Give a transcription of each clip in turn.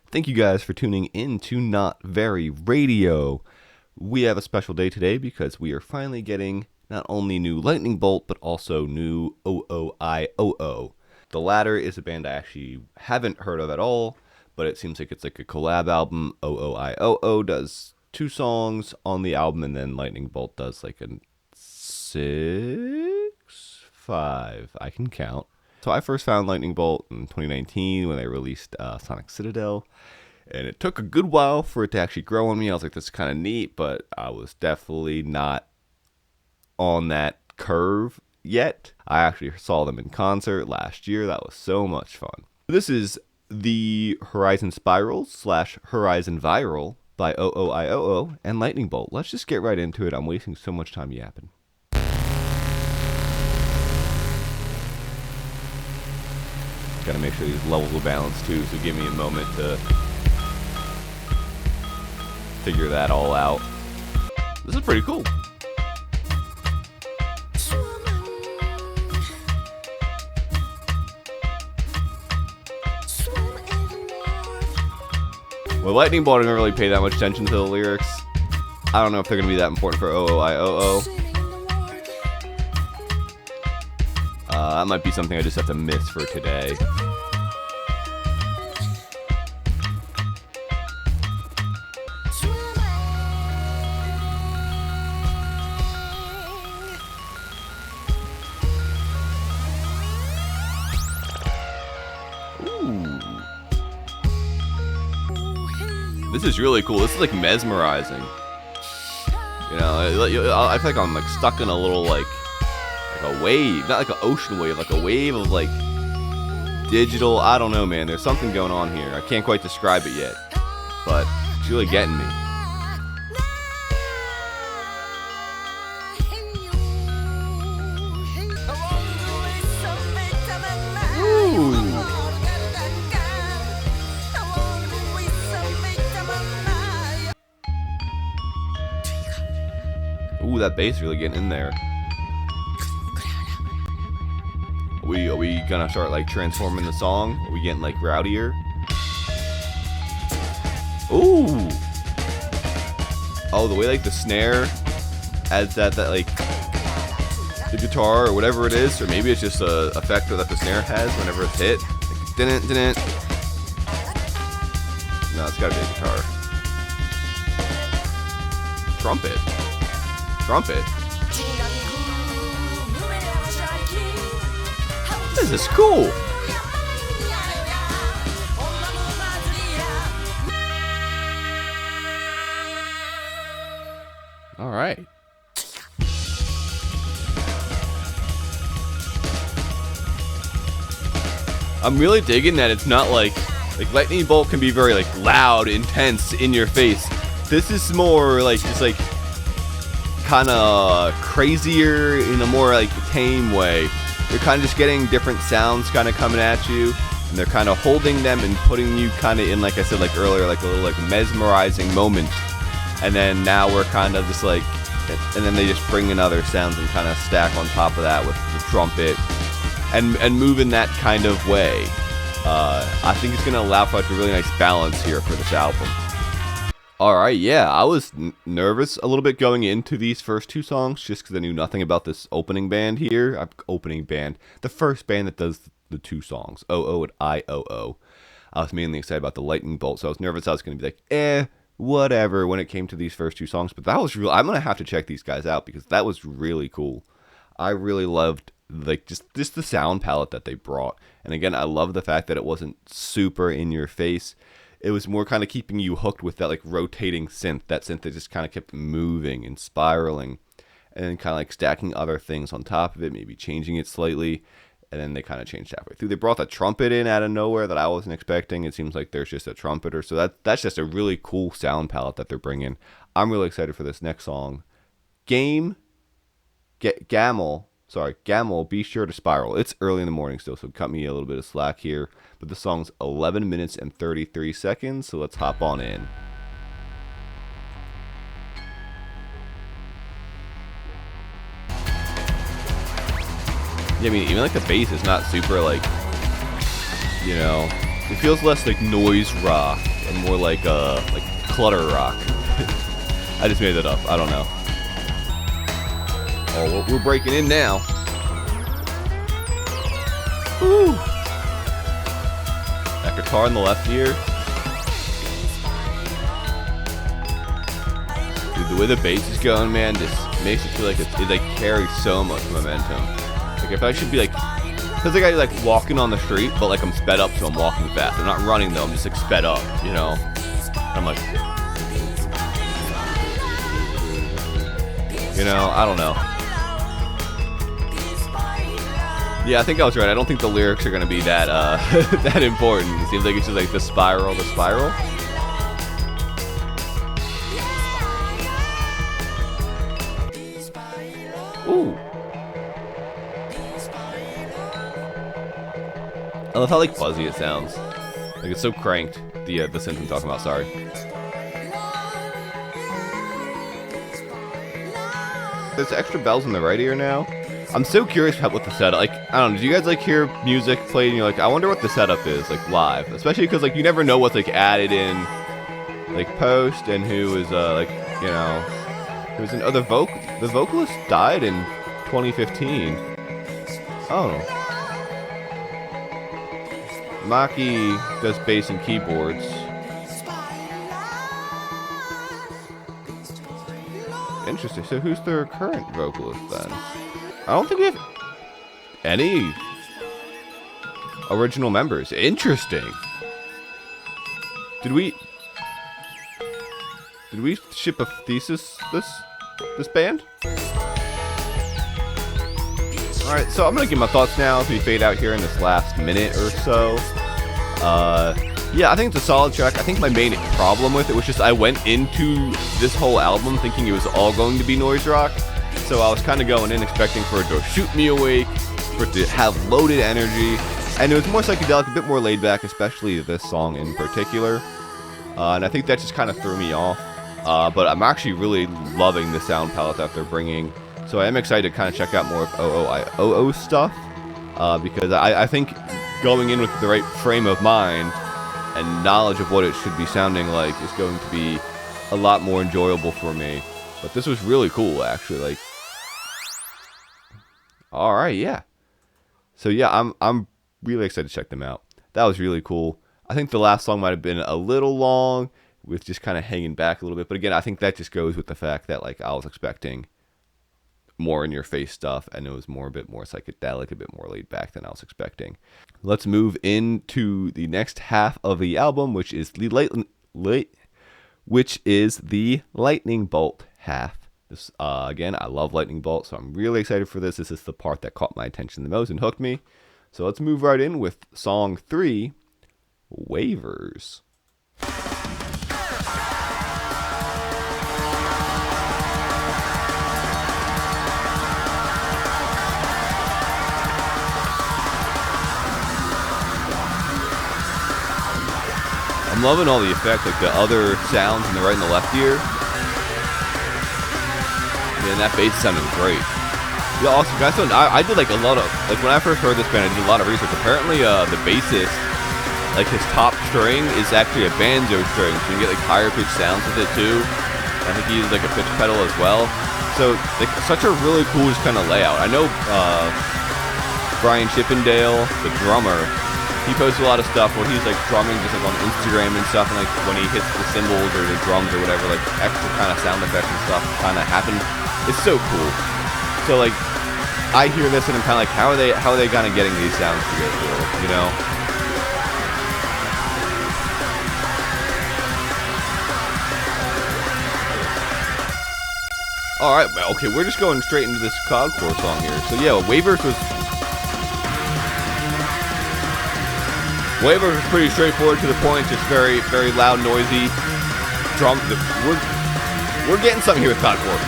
Thank you guys for tuning in to Not Very Radio. We have a special day today because we are finally getting not only new Lightning Bolt, but also new OOIOO. The latter is a band I actually haven't heard of at all, but it seems like it's like a collab album. OOIOO does 2 songs on the album, and then Lightning Bolt does like a 5. I can count. So I first found Lightning Bolt in 2019 when they released Sonic Citadel, and it took a good while for it to actually grow on me. I was like, this is kind of neat, but I was definitely not on that curve yet. I actually saw them in concert last year. That was so much fun. This is the Horizon Spiral / Horizon Viral by OOIOO and Lightning Bolt. Let's just get right into it. I'm wasting so much time yapping. Gotta make sure these levels are balanced too, so give me a moment to figure that all out. This is pretty cool. Well, Lightning Bolt, I didn't really pay that much attention to the lyrics. I don't know if they're gonna be that important for OOIOO. That might be something I just have to miss for today. Ooh. This is really cool. This is like mesmerizing. You know, I feel like I'm like stuck in a little like a wave, not like an ocean wave, like a wave of like digital, I don't know, man. There's something going on here. I can't quite describe it yet, but it's really getting me. Ooh, that bass really getting in there. Are we gonna start like transforming the song? Are we getting like rowdier? Ooh! Oh, the way like the snare adds that like the guitar or whatever it is, or maybe it's just a effect that the snare has whenever it's hit. Like, didn't. No, it's gotta be a guitar. Trumpet. This is cool. All right. I'm really digging that it's not like Lightning Bolt can be very like loud, intense, in your face. This is more like just like kind of crazier in a more like tame way. You're kind of just getting different sounds kind of coming at you, and they're kind of holding them and putting you kind of in, like I said like earlier, like a little like mesmerizing moment. And then now we're kind of just like, and then they just bring in other sounds and kind of stack on top of that with the trumpet and move in that kind of way. I think it's going to allow for like a really nice balance here for this album. Alright, yeah, I was nervous a little bit going into these first 2 songs just because I knew nothing about this opening band here. The first band that does the 2 songs, OOIOO. I was mainly excited about the Lightning Bolt, so I was nervous I was going to be like, whatever, when it came to these first 2 songs. But that was real. I'm going to have to check these guys out because that was really cool. I really loved like just the sound palette that they brought. And again, I love the fact that it wasn't super in your face. It was more kind of keeping you hooked with that like rotating synth, that just kind of kept moving and spiraling, and then kind of like stacking other things on top of it, maybe changing it slightly, and then they kind of changed halfway through. They brought the trumpet in out of nowhere that I wasn't expecting. It seems like there's just a trumpeter, so that's just a really cool sound palette that they're bringing. I'm really excited for this next song. Gamel, be sure to spiral. It's early in the morning still, so cut me a little bit of slack here. But the song's 11 minutes and 33 seconds, so let's hop on in. Yeah, I mean, even like the bass is not super like, you know, it feels less like noise rock and more like clutter rock. I just made that up. I don't know. Oh, we're breaking in now. Woo! That guitar on the left ear. Dude, the way the bass is going, man, just makes it feel like it like carries so much momentum. Like if I should be like, cause like I like walking on the street, but like I'm sped up, so I'm walking fast. I'm not running though. I'm just like sped up, you know. I'm like, you know, I don't know. Yeah, I think I was right. I don't think the lyrics are gonna be that that important. It seems like it's just like the spiral. Ooh. I love how like fuzzy it sounds. Like it's so cranked. The synth I'm talking about. Sorry. There's extra bells in the right ear now. I'm so curious about what the setup, like, I don't know, do you guys like hear music played and you're like, I wonder what the setup is, like, live? Especially because, like, you never know what's, like, added in, like, post and who is, like, you know, who's in, oh, the vocalist died in 2015. Oh. Maki does bass and keyboards. Interesting, so who's their current vocalist then? I don't think we have any original members. Interesting. Did we ship a thesis this band? All right, so I'm gonna give my thoughts now as we fade out here in this last minute or so. Yeah, I think it's a solid track. I think my main problem with it was just I went into this whole album thinking it was all going to be noise rock. So I was kind of going in expecting for it to shoot me awake, for it to have loaded energy, and it was more psychedelic, a bit more laid back, especially this song in particular. And I think that just kind of threw me off. But I'm actually really loving the sound palette that they're bringing. So I am excited to kind of check out more of OOIOO stuff, because I think going in with the right frame of mind and knowledge of what it should be sounding like is going to be a lot more enjoyable for me. But this was really cool, actually. Like, all right, yeah. So yeah, I'm really excited to check them out. That was really cool. I think the last song might have been a little long, with just kind of hanging back a little bit. But again, I think that just goes with the fact that like I was expecting more in your face stuff, and it was a bit more psychedelic, a bit more laid back than I was expecting. Let's move into the next half of the album, which is the lightning bolt half. This again, I love lightning bolt, so I'm really excited for this. This is the part that caught my attention the most and hooked me. So let's move right in with song 3, Waivers. I'm loving all the effects, like the other sounds in the right and the left ear. Man, that bass sounded great. Yeah, also, guys, I did like a lot of, like when I first heard this band, I did a lot of research. Apparently, the bassist, like his top string is actually a banjo string, so you can get like higher pitched sounds with it too. I think he uses like a pitch pedal as well. So, like, such a really cool just kind of layout. I know Brian Chippendale, the drummer, he posts a lot of stuff where he's like drumming just like on Instagram and stuff, and like when he hits the cymbals or the drums or whatever, like extra kind of sound effects and stuff kind of happen. It's so cool. So like I hear this and I'm kind of like, how are they kind of getting these sounds to go through, you know? All right, well, okay, we're just going straight into this cloudcore song here. So yeah, Waivers was pretty straightforward, to the point, just very, very loud, noisy drum. We're getting something here with cloudcore.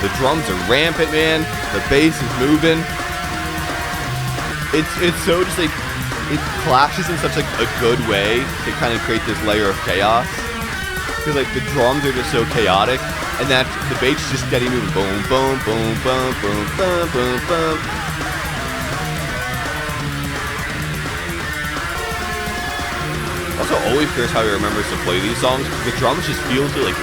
The drums are rampant, man. The bass is moving. It's so just like, it clashes in such like a good way to kind of create this layer of chaos. Because like the drums are just so chaotic, and that the bass is just steady moving. Boom, boom, boom, boom, boom, boom, boom, boom. Also, always curious how he remembers to play these songs. The drums just feel so like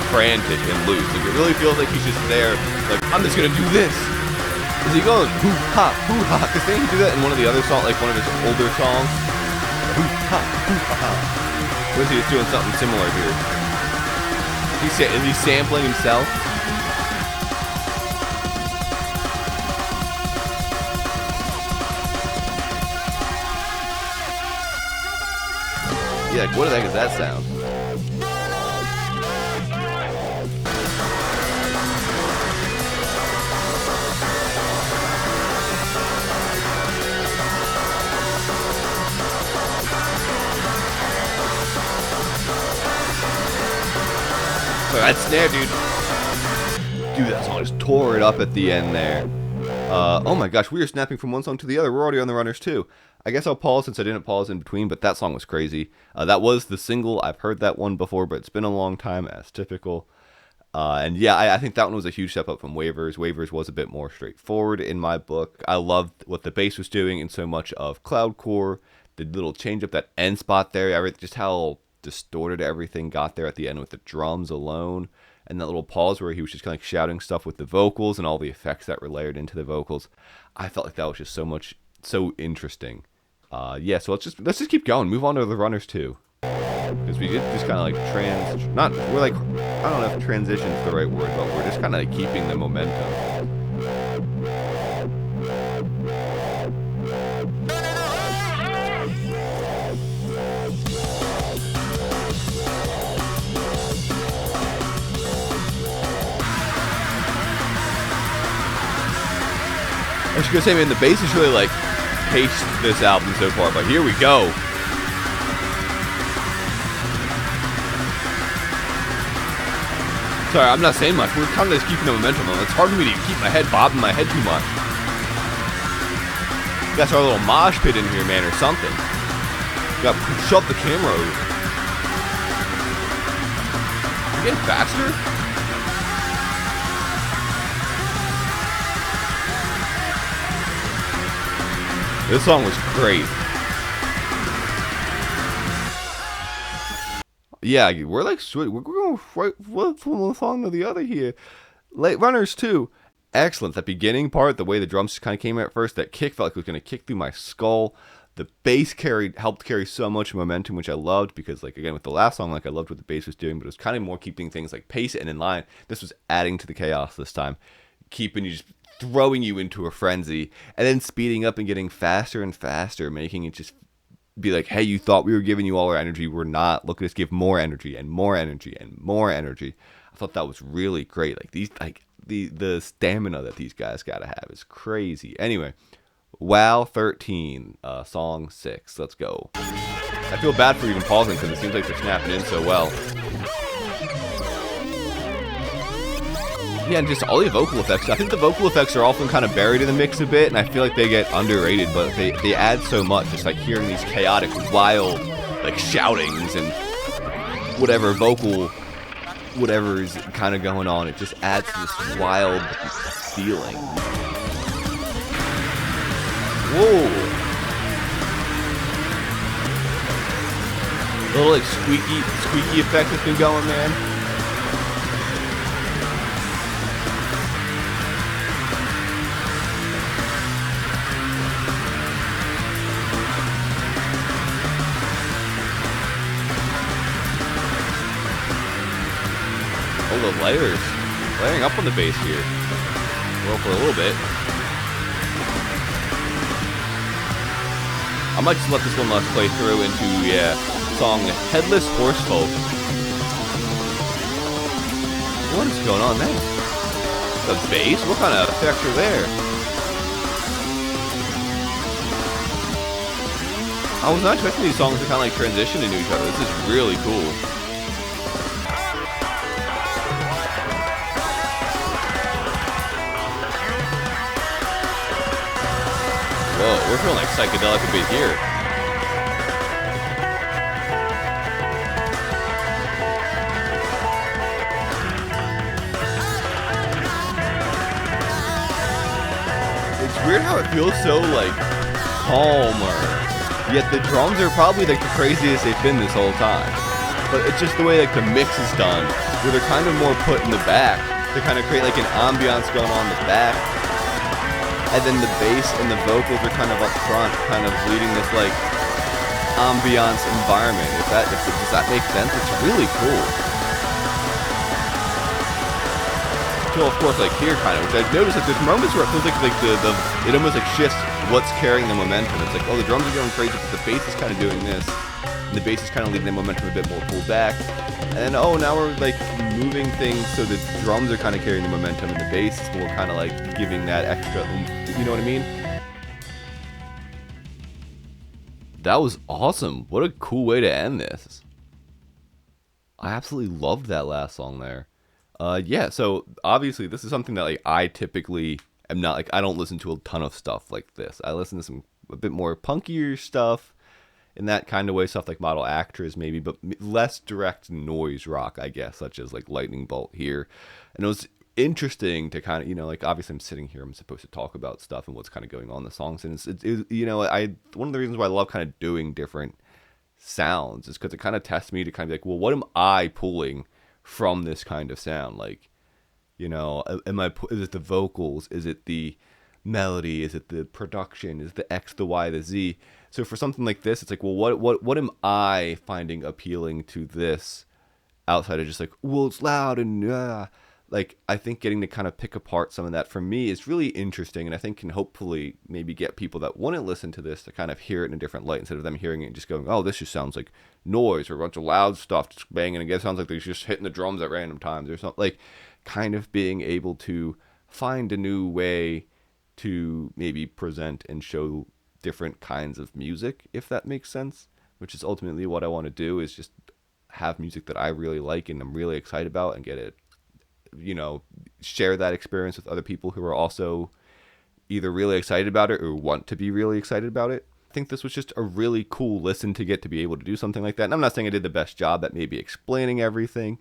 frantic and loose. Like it really feels like he's just there. Like I'm just gonna do this. Is he going hoo ha hoo ha? Because didn't he do that in one of the other songs, like one of his older songs? Hoo ha hoo ha. Or is he just doing something similar here? Is he sampling himself? Yeah, like, what the heck is that sound? So that snare, dude. Dude, that song just tore it up at the end there. Oh my gosh, we are snapping from one song to the other. We're already on the runners too. I guess I'll pause since I didn't pause in between, but that song was crazy. That was the single. I've heard that one before, but it's been a long time, as typical. And yeah, I think that one was a huge step up from Waivers. Waivers was a bit more straightforward in my book. I loved what the bass was doing in so much of Cloudcore. The little change up, that end spot there, just how distorted everything got there at the end with the drums alone. And that little pause where he was just kind of like shouting stuff with the vocals and all the effects that were layered into the vocals. I felt like that was just so interesting. Yeah, so let's just keep going. Move on to the runners too, because we did just kind of like I don't know if transition's the right word, but we're just kind of like keeping the momentum. I was gonna say, man, the bass is really like paced this album so far, but here we go. Sorry, I'm not saying much. We're kind of just keeping the momentum on. It's hard for me to keep my head bobbing my head too much. That's our little mosh pit in here, man, or something. Got to shove the camera over. You getting faster? This song was great. Yeah, we're like sweet. We're going right from one song to the other here. Late runners too. Excellent. That beginning part, the way the drums kind of came at first, that kick felt like it was going to kick through my skull. The bass helped carry so much momentum, which I loved because, like, again, with the last song, like, I loved what the bass was doing, but it was kind of more keeping things like pace and in line. This was adding to the chaos this time, throwing you into a frenzy, and then speeding up and getting faster and faster, making it just be like, hey, you thought we were giving you all our energy. We're not. Look at us give more energy and more energy and more energy. I thought that was really great. Like the stamina that these guys gotta have is crazy. Anyway, WoW 13, song 6. Let's go. I feel bad for even pausing because it seems like they're snapping in so well. Yeah, and just all the vocal effects. I think the vocal effects are often kind of buried in the mix a bit, and I feel like they get underrated, but they add so much. Just like hearing these chaotic, wild, like shoutings and whatever is kind of going on. It just adds to this wild feeling. Whoa! A little like squeaky effect that's been going, man. Oh, the layering up on the bass here. Well, for a little bit. I might just let this one play through into song Headless Horsefolk. What is going on there? The bass? What kind of effects are there? I was not expecting these songs to kind of like transition into each other. This is really cool. Whoa, we're feeling like psychedelic a bit here. It's weird how it feels so like calmer Yet the drums are probably like the craziest they've been this whole time. But it's just the way like the mix is done, where they're kind of more put in the back to kind of create like an ambiance going on in the back. And then the bass and the vocals are kind of up front, kind of leading this like ambiance environment. Does that make sense? It's really cool. So of course, like here, kind of, which I noticed like there's moments where it feels like it almost like shifts what's carrying the momentum. It's like, oh, the drums are going crazy, but the bass is kind of doing this, and the bass is kind of leaving the momentum a bit more pulled back. And then, oh, now we're like moving things so the drums are kind of carrying the momentum, and the bass is more kind of like giving that extra oomph. You know what I mean? That was awesome. What a cool way to end this. I absolutely loved that last song there. Yeah, so obviously this is something that like I typically am not like, I don't listen to a ton of stuff like this. I listen to some a bit more punkier stuff in that kind of way, stuff like Model Actress maybe, but less direct noise rock, I guess, such as like Lightning Bolt here. And it was interesting to kind of, you know, like obviously I'm sitting here, I'm supposed to talk about stuff and what's kind of going on in the songs, and it's you know, one of the reasons why I love kind of doing different sounds is because it kind of tests me to kind of be like, well, what am I pulling from this kind of sound? Like, you know, is it the vocals, is it the melody, is it the production, is it the X, the Y, the Z? So for something like this, it's like, well, what am I finding appealing to this outside of just like, well, it's loud and like, I think getting to kind of pick apart some of that for me is really interesting, and I think can hopefully maybe get people that wouldn't listen to this to kind of hear it in a different light instead of them hearing it and just going, oh, this just sounds like noise or a bunch of loud stuff just banging, and it sounds like they're just hitting the drums at random times or something. Like, kind of being able to find a new way to maybe present and show different kinds of music, if that makes sense, which is ultimately what I want to do, is just have music that I really like and I'm really excited about, and get it, you know, share that experience with other people who are also either really excited about it or want to be really excited about it. I think this was just a really cool listen to get to be able to do something like that. And I'm not saying I did the best job at maybe explaining everything.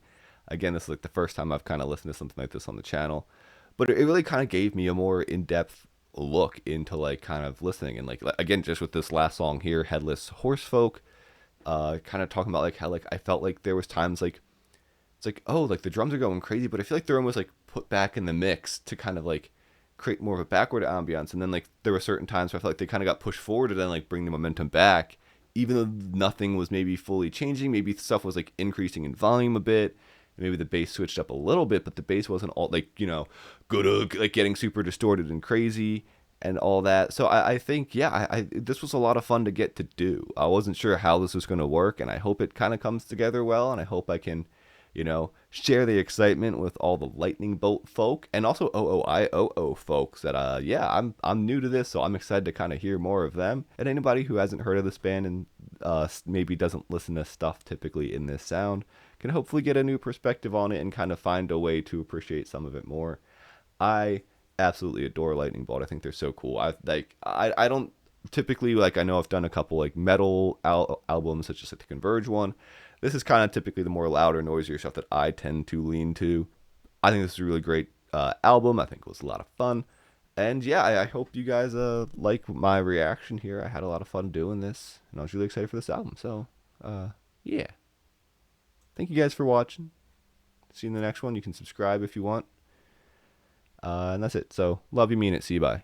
Again, this is like the first time I've kind of listened to something like this on the channel, but it really kind of gave me a more in-depth look into like kind of listening. And like, again, just with this last song here, Headless Horsefolk, kind of talking about like how like I felt like there was times like, it's like, oh, like the drums are going crazy, but I feel like they're almost like put back in the mix to kind of like create more of a backward ambiance. And then like there were certain times where I felt like they kind of got pushed forward to then like bring the momentum back, even though nothing was maybe fully changing. Maybe stuff was like increasing in volume a bit. Maybe the bass switched up a little bit, but the bass wasn't all like, you know, good, like getting super distorted and crazy and all that. So I think, yeah, this was a lot of fun to get to do. I wasn't sure how this was going to work, and I hope it kind of comes together well, and I hope I can, you know, share the excitement with all the Lightning Bolt folk and also OOIOO folks that, yeah, I'm new to this, so I'm excited to kind of hear more of them. And anybody who hasn't heard of this band and maybe doesn't listen to stuff typically in this sound can hopefully get a new perspective on it and kind of find a way to appreciate some of it more. I absolutely adore Lightning Bolt. I think they're so cool. I don't typically, like, I know I've done a couple like metal albums such as like the Converge one. This is kind of typically the more louder, noisier stuff that I tend to lean to. I think this is a really great album. I think it was a lot of fun. And yeah, I hope you guys like my reaction here. I had a lot of fun doing this, and I was really excited for this album. So, yeah. Thank you guys for watching. See you in the next one. You can subscribe if you want. And that's it. So, love you, mean it. See you, bye.